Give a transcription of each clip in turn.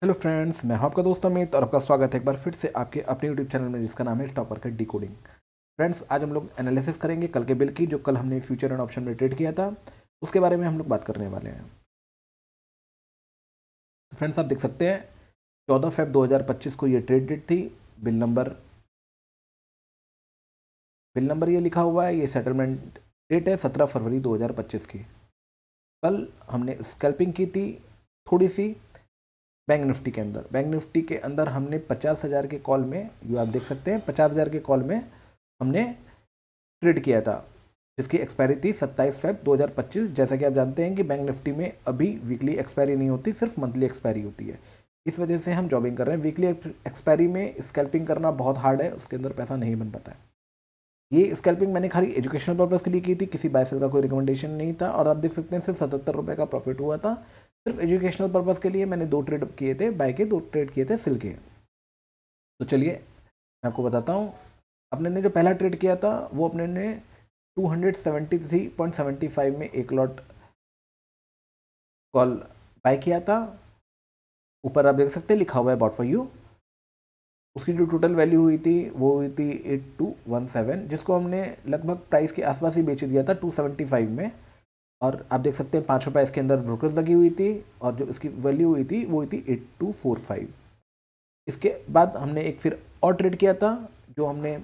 Hello friends, मैं हूं आपका दोस्त अमित और आपका स्वागत है एक बार फिर से आपके अपने यूट्यूब चैनल में जिसका नाम है स्टॉक मार्केट डिकोडिंग। फ्रेंड्स, आज हम लोग एनालिसिस करेंगे कल के बिल की, जो कल हमने फ्यूचर एंड ऑप्शन में ट्रेड किया था, उसके बारे में हम लोग बात करने वाले हैं। तो फ्रेंड्स, आप देख सकते हैं 14 फ़रवरी 2025 को ये ट्रेड डेट थी। बिल नंबर ये लिखा हुआ है, ये सेटलमेंट डेट है 17 फरवरी 2025 की। कल हमने स्कैल्पिंग की थी थोड़ी सी बैंक निफ्टी के अंदर हमने 50,000 के कॉल में, जो आप देख सकते हैं 50,000 के कॉल में हमने ट्रेड किया था, जिसकी एक्सपायरी थी 27 फरवरी 2025। जैसा कि आप जानते हैं कि बैंक निफ्टी में अभी वीकली एक्सपायरी नहीं होती, सिर्फ मंथली एक्सपायरी होती है। इस वजह से हम जॉबिंग कर रहे हैं। वीकली एक्सपायरी में स्कैल्पिंग करना बहुत हार्ड है, उसके अंदर पैसा नहीं बन पाता है। ये स्कैल्पिंग मैंने खाली एजुकेशनल पर्पज़ के लिए की थी, किसी बाय सेल का कोई रिकमेंडेशन नहीं था। और आप देख सकते हैं सिर्फ 77 रुपये का प्रॉफिट हुआ था। सिर्फ एजुकेशनल पर्पज़ के लिए मैंने 2 ट्रेड किए थे, बाय के 2 ट्रेड किए थे सेल के। तो चलिए मैं आपको बताता हूँ। अपने ने जो पहला ट्रेड किया था वो अपने ने 273.75 में एक लॉट कॉल बाय किया था। ऊपर आप देख सकते हैं लिखा हुआ है बॉट फॉर यू। उसकी जो टोटल वैल्यू हुई थी वो हुई थी 8217, जिसको हमने लगभग प्राइस के आसपास ही बेच दिया था 275 में। और आप देख सकते हैं 5 रुपये इसके अंदर ब्रोकर्स लगी हुई थी, और जो इसकी वैल्यू हुई थी वो हुई थी 8245। इसके बाद हमने एक फिर और ट्रेड किया था, जो हमने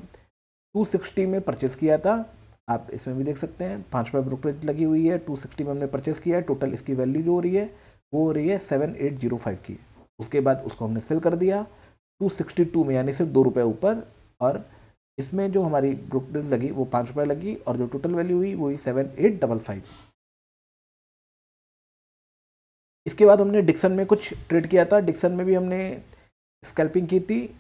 260 में परचेस किया था। आप इसमें भी देख सकते हैं 5 रुपये ब्रोकरेज लगी हुई है, 260 में हमने परचेस किया है। टोटल इसकी वैल्यू जो हो रही है वो हो रही है 7805 की। उसके बाद उसको हमने सेल कर दिया 262 में, यानी सिर्फ 2 रुपये ऊपर। और इसमें जो हमारी ब्रोकरेज लगी वो 5 रुपये लगी, और जो टोटल वैल्यू हुई वो हुई 7855। इसके बाद हमने डिक्सन में कुछ ट्रेड किया था। डिक्सन में भी हमने स्कैल्पिंग की थी,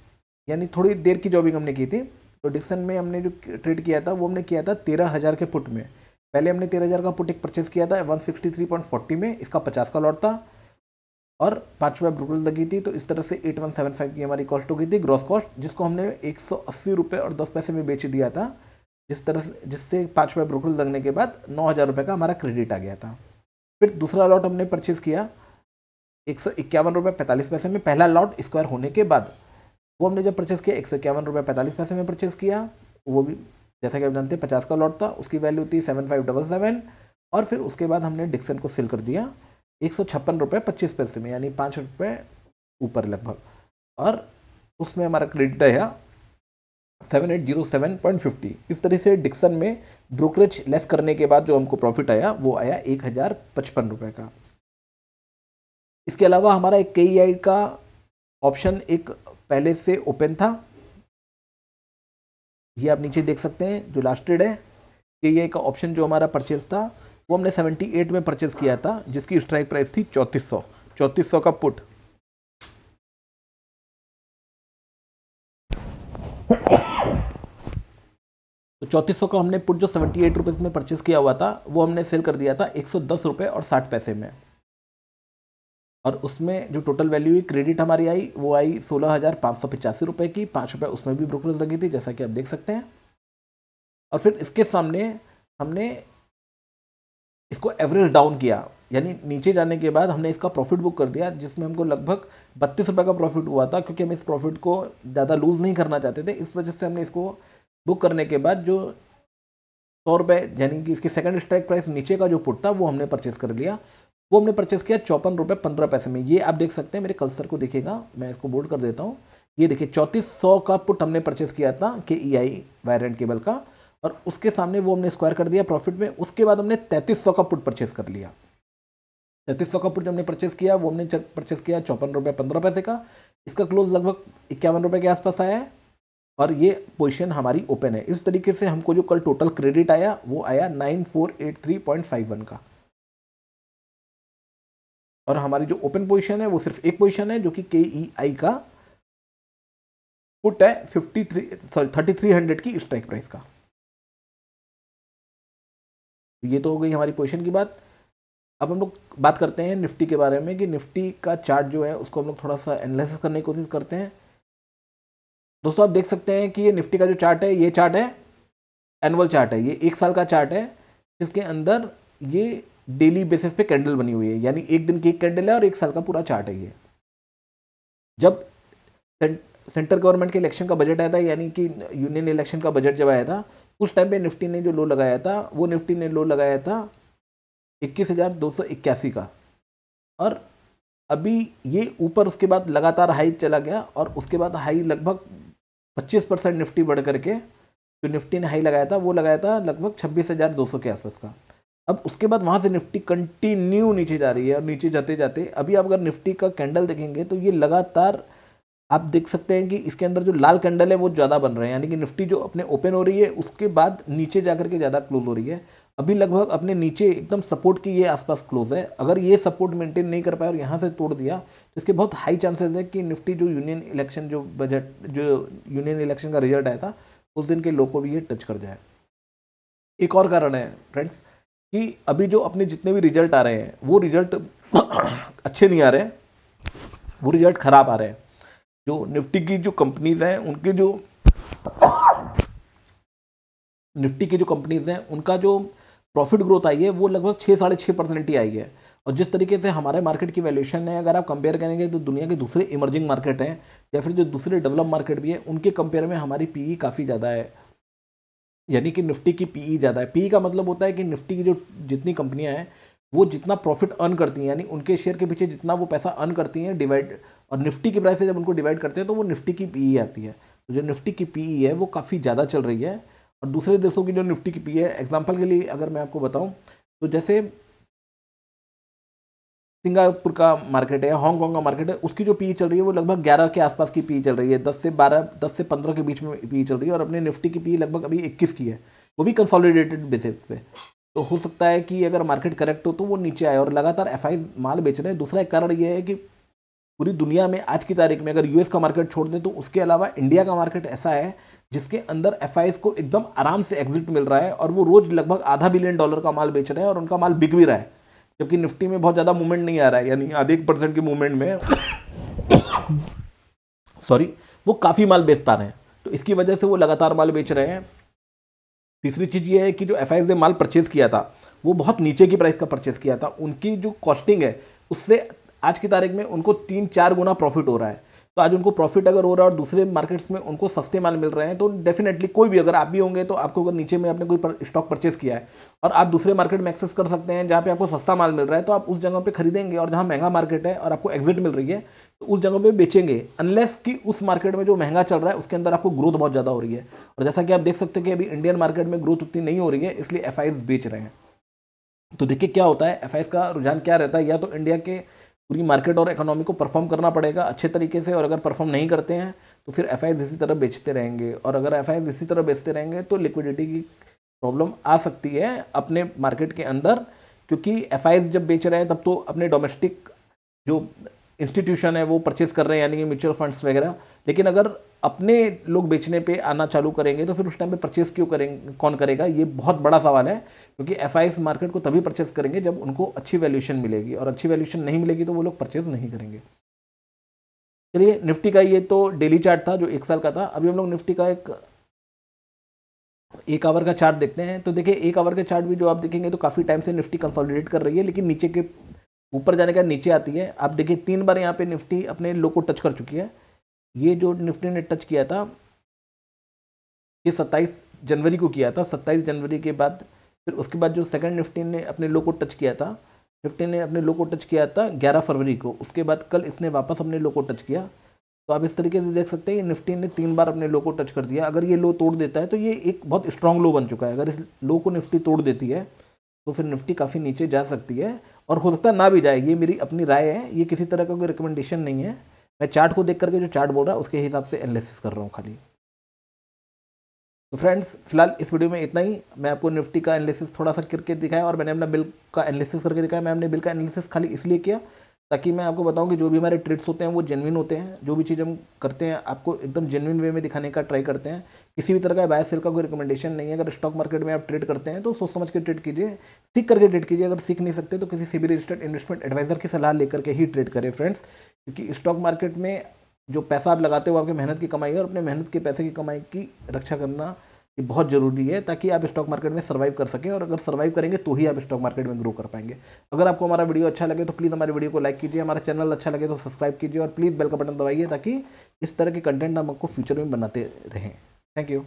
यानी थोड़ी देर की जॉबिंग हमने की थी। तो डिक्सन में हमने जो ट्रेड किया था वो हमने किया था 13,000 के पुट में। पहले हमने 13,000 का पुट एक परचेस किया था 163.40 में, इसका 50 का लॉट था और 5 रुपये ब्रोकरेज लगी थी। तो इस तरह से 8175 की हमारी कॉस्ट हो गई थी, ग्रॉस कॉस्ट, जिसको हमने 180 रुपये और 10 पैसे में बेच दिया था। जिससे 5 रुपये ब्रोकरेज लगने के बाद 9,000 रुपये का हमारा क्रेडिट आ गया था। फिर दूसरा लॉट हमने परचेज किया 151 रुपये 45 पैसे में। पहला लॉट स्क्वायर होने के बाद वो हमने जब परचेस किया 151 रुपये 45 पैसे में परचेस किया। वो भी जैसा कि आप जानते हैं 50 का लॉट था, उसकी वैल्यू थी 7577। और फिर उसके बाद हमने डिक्सन को सेल कर दिया 156 रुपये 25 पैसे में, यानी 5 रुपये ऊपर लगभग। और उसमें हमारा क्रेडिट आया 7807.50। इस तरह से डिक्सन में ब्रोकरेज लेस करने के बाद जो हमको प्रॉफिट आया वो आया 1055 रुपये का। इसके अलावा हमारा एक KEI का ऑप्शन एक पहले से ओपन था, ये आप नीचे देख सकते हैं जो लास्ट ट्रेड है। KEI का ऑप्शन जो हमारा परचेज था वो हमने 78 में परचेज किया था, जिसकी स्ट्राइक प्राइस थी 3400 का पुट। तो 3400 का हमने पुट जो 78 रुपीज़ में परचेज किया हुआ था वो हमने सेल कर दिया था 110 रुपये और 60 पैसे में। और उसमें जो टोटल वैल्यू हुई क्रेडिट हमारी आई वो आई 16,585 रुपये की। 5 रुपये उसमें भी ब्रोकरेज लगी थी, जैसा कि आप देख सकते हैं। और फिर इसके सामने हमने इसको एवरेज डाउन किया, यानी नीचे जाने के बाद हमने इसका प्रॉफिट बुक कर दिया, जिसमें हमको लगभग 32 रुपये का प्रॉफिट हुआ था। क्योंकि हम इस प्रॉफिट को ज़्यादा लूज़ नहीं करना चाहते थे, इस वजह से हमने इसको बुक करने के बाद जो 100 रुपये, यानी कि इसकी सेकंड स्ट्राइक प्राइस नीचे का जो पुट था वो हमने परचेस कर लिया। वो हमने परचेस किया 54 रुपये 15 पैसे में। ये आप देख सकते हैं, मेरे कर्सर को देखिएगा, मैं इसको बोल्ड कर देता हूँ। ये देखिए 3400 का पुट हमने परचेस किया था KEI वायर एंड केबल का, और उसके सामने वो हमने स्क्वायर कर दिया प्रॉफिट में। उसके बाद हमने 3300 का पुट परचेस कर लिया। 3300 का पुट हमने परचेस किया, वो हमने परचेस किया 54 रुपये 15 पैसे का। इसका क्लोज लगभग 51 रुपये के आसपास आया है, और ये पोजीशन हमारी ओपन है। इस तरीके से हमको जो कल टोटल क्रेडिट आया वो आया 9483.51 का। और हमारी जो ओपन पोजीशन है वो सिर्फ एक पोजीशन है, जो कि KEI का पुट है 3300 की स्ट्राइक प्राइस का। ये तो हो गई हमारी पोजीशन की बात। अब हम लोग बात करते हैं निफ्टी के बारे में, कि निफ्टी का चार्ट जो है उसको हम लोग थोड़ा सा एनालिसिस करने की कोशिश करते हैं। दोस्तों, आप देख सकते हैं कि ये निफ्टी का जो चार्ट है, ये चार्ट है एनुअल चार्ट है, ये 1 साल का चार्ट है, जिसके अंदर ये डेली बेसिस पे कैंडल बनी हुई है, यानी एक दिन की एक कैंडल है और 1 साल का पूरा चार्ट है ये। जब सेंट्रल गवर्नमेंट के इलेक्शन का बजट आया था, यानी कि यूनियन इलेक्शन का बजट जब आया था, उस टाइम पे निफ्टी ने जो लो लगाया था, वो निफ्टी ने लो लगाया था 21,281 का। और अभी ये ऊपर उसके बाद लगातार हाई चला गया, और उसके बाद हाई लगभग 25% निफ्टी बढ़ करके जो निफ्टी ने हाई लगाया था वो लगाया था लगभग 26,200 के आसपास का। अब उसके बाद वहां से निफ्टी कंटिन्यू नीचे जा रही है, और नीचे जाते जाते अभी आप अगर निफ्टी का कैंडल देखेंगे तो ये लगातार आप देख सकते हैं कि इसके अंदर जो लाल कैंडल है वो ज़्यादा बन रहे हैं, यानी कि निफ्टी जो अपने ओपन हो रही है उसके बाद नीचे जाकर के ज़्यादा क्लोज हो रही है। अभी लगभग अपने नीचे एकदम सपोर्ट की ये आसपास क्लोज है। अगर ये सपोर्ट मेंटेन नहीं कर पाया और यहाँ से तोड़ दिया तो इसके बहुत हाई चांसेस है कि निफ्टी जो यूनियन इलेक्शन जो यूनियन इलेक्शन का रिजल्ट आया था उस दिन के लो को भी ये टच कर जाए। एक और कारण है फ्रेंड्स कि अभी जो अपने जितने भी रिजल्ट आ रहे हैं वो रिजल्ट अच्छे नहीं आ रहे हैं, वो रिजल्ट खराब आ रहे हैं। जो निफ्टी की जो कंपनीज हैं उनके जो निफ्टी की जो कंपनीज हैं उनका जो प्रॉफिट ग्रोथ आई है वो लगभग 6-6.5% ही आई है। और जिस तरीके से हमारे मार्केट की वैल्यूएशन है, अगर आप कंपेयर करेंगे तो दुनिया के दूसरे इमर्जिंग मार्केट हैं या फिर जो दूसरे डेवलप मार्केट भी है उनके कंपेयर में हमारी पीई काफ़ी ज़्यादा है, यानी कि निफ्टी की पीई ज़्यादा है। पीई का मतलब होता है कि निफ्टी की जो जितनी कंपनियां हैं वो जितना प्रॉफिट अर्न करती हैं, यानी उनके शेयर के पीछे जितना वो पैसा अर्न करती हैं डिवाइड, और निफ्टी की प्राइस से जब उनको डिवाइड करते हैं तो वो निफ्टी की पीई आती है। तो जो निफ्टी की पीई है वो काफ़ी ज़्यादा चल रही है। और दूसरे देशों की जो निफ्टी की पीई है, एग्जाम्पल के लिए अगर मैं आपको बताऊं तो जैसे सिंगापुर का मार्केट है, हांगकांग का मार्केट है, उसकी जो पी चल रही है वो लगभग 11 के आसपास की पी चल रही है, 10 से 15 के बीच में पी चल रही है। और अपने निफ्टी की पी लगभग अभी 21 की है, वो भी कंसोलिडेटेड बेसिस पे। तो हो सकता है कि अगर मार्केट करेक्ट हो तो वो नीचे आए, और लगातार एफआई माल बेच रहे हैं। दूसरा एक कारण ये है कि पूरी दुनिया में आज की तारीख में अगर यूएस का मार्केट छोड़ दें तो उसके अलावा इंडिया का मार्केट ऐसा है जिसके अंदर एफआईज को एकदम आराम से एग्जिट मिल रहा है, और वो रोज लगभग $500 बिलियन का माल बेच रहे हैं और उनका माल बिक भी रहा है। जबकि निफ्टी में बहुत ज़्यादा मूवमेंट नहीं आ रहा है, यानी आधे 1% की मूवमेंट में सॉरी वो काफ़ी माल बेच पा रहे हैं, तो इसकी वजह से वो लगातार माल बेच रहे हैं। तीसरी चीज़ ये है कि जो एफआईज ने माल परचेज किया था वो बहुत नीचे की प्राइस का परचेज किया था, उनकी जो कॉस्टिंग है उससे आज की तारीख में उनको 3-4 गुना प्रॉफिट हो रहा है। तो आज उनको प्रॉफिट अगर हो रहा है और दूसरे मार्केट्स में उनको सस्ते माल मिल रहे हैं तो डेफिनेटली कोई भी, अगर आप भी होंगे तो आपको अगर नीचे में आपने कोई स्टॉक परचेज किया है और आप दूसरे मार्केट में एक्सेस कर सकते हैं जहाँ पे आपको सस्ता माल मिल रहा है, तो आप उस जगह पे खरीदेंगे, और जहाँ महंगा मार्केट है और आपको एग्जिट मिल रही है तो उस जगह पे बेचेंगे, अनलेस कि उस मार्केट में जो महंगा चल रहा है उसके अंदर आपको ग्रोथ बहुत ज़्यादा हो रही है। और जैसा कि आप देख सकते हैं कि अभी इंडियन मार्केट में ग्रोथ उतनी नहीं हो रही है, इसलिए एफआईज बेच रहे हैं। तो देखिए क्या होता है, एफआईज का रुझान क्या रहता है, या तो इंडिया के पूरी मार्केट और इकोनॉमी को परफॉर्म करना पड़ेगा अच्छे तरीके से, और अगर परफॉर्म नहीं करते हैं तो फिर एफआईज इसी तरह बेचते रहेंगे, और अगर एफआईज इसी तरह बेचते रहेंगे तो लिक्विडिटी की प्रॉब्लम आ सकती है अपने मार्केट के अंदर। क्योंकि एफआईज जब बेच रहे हैं तब तो अपने डोमेस्टिक जो इंस्टीट्यूशन है वो परचेज कर रहे हैं, यानी कि म्यूचुअल फंड्स वगैरह। लेकिन अगर अपने लोग बेचने पे आना चालू करेंगे तो फिर उस टाइम पे परचेज क्यों करेंगे, कौन करेगा, ये बहुत बड़ा सवाल है। क्योंकि एफआईज मार्केट को तभी परचेज करेंगे जब उनको अच्छी वैल्यूएशन मिलेगी, और अच्छी वैल्यूएशन नहीं मिलेगी तो वो लोग परचेज नहीं करेंगे। चलिए, निफ्टी का ये तो डेली चार्ट था जो 1 साल का था। अभी हम लोग निफ्टी का एक आवर का चार्ट देखते हैं। तो देखिए, 1 आवर के चार्ट भी जो आप देखेंगे तो काफ़ी टाइम से निफ्टी कंसोलिडेट कर रही है, लेकिन नीचे के ऊपर जाने का नीचे आती है। आप देखिए 3 बार यहाँ पे निफ्टी अपने लो को टच कर चुकी है। ये जो निफ्टी ने टच किया था ये 27 जनवरी को किया था। 27 जनवरी के बाद फिर उसके बाद जो सेकंड निफ्टी ने अपने लो को टच किया था, निफ्टी ने अपने लो को टच किया था 11 फरवरी को। उसके बाद कल इसने वापस अपने लो को टच किया। तो आप इस तरीके से देख सकते हैं निफ्टी ने 3 बार अपने लो को टच कर दिया। अगर ये लो तोड़ देता है तो ये एक बहुत स्ट्रांग लो बन चुका है। अगर इस लो को निफ्टी तोड़ देती है तो फिर निफ्टी काफ़ी नीचे जा सकती है, और हो सकता है ना भी जाए। ये मेरी अपनी राय है, ये किसी तरह का कोई रिकमेंडेशन नहीं है। मैं चार्ट को देख करके जो चार्ट बोल रहा है उसके हिसाब से एनालिसिस कर रहा हूँ खाली। तो फ्रेंड्स, फिलहाल इस वीडियो में इतना ही। मैं आपको निफ्टी का एनालिसिस थोड़ा सा करके दिखाया, और मैंने अपना बिल का एनालिसिस करके दिखाया। मैं अपने बिल का एनालिसिस खाली इसलिए किया ताकि मैं आपको बताऊं कि जो भी हमारे ट्रेड्स होते हैं वो जेन्युइन होते हैं। जो भी चीज़ हम करते हैं आपको एकदम जेन्युइन वे में दिखाने का ट्राई करते हैं। किसी भी तरह का बाय सेल का कोई रिकमेंडेशन नहीं है। अगर स्टॉक मार्केट में आप ट्रेड करते हैं तो सोच समझ के ट्रेड कीजिए, सीख करके ट्रेड कीजिए। अगर सीख नहीं सकते तो किसी सेबी रजिस्टर्ड इन्वेस्टमेंट एडवाइजर की सलाह लेकर के ही ट्रेड करें फ्रेंड्स। क्योंकि स्टॉक मार्केट में जो पैसा आप लगाते हो आपकी मेहनत की कमाई है, और अपने मेहनत के पैसे की कमाई की रक्षा करना ये बहुत ज़रूरी है ताकि आप स्टॉक मार्केट में सर्वाइव कर सकें, और अगर सर्वाइव करेंगे तो ही आप स्टॉक मार्केट में ग्रो कर पाएंगे। अगर आपको हमारा वीडियो अच्छा लगे तो प्लीज़ हमारे वीडियो को लाइक कीजिए, हमारा चैनल अच्छा लगे तो सब्सक्राइब कीजिए, और प्लीज़ बेल का बटन दबाइए ताकि इस तरह के कंटेंट हम आपको फ्यूचर में बनाते रहें। Thank you.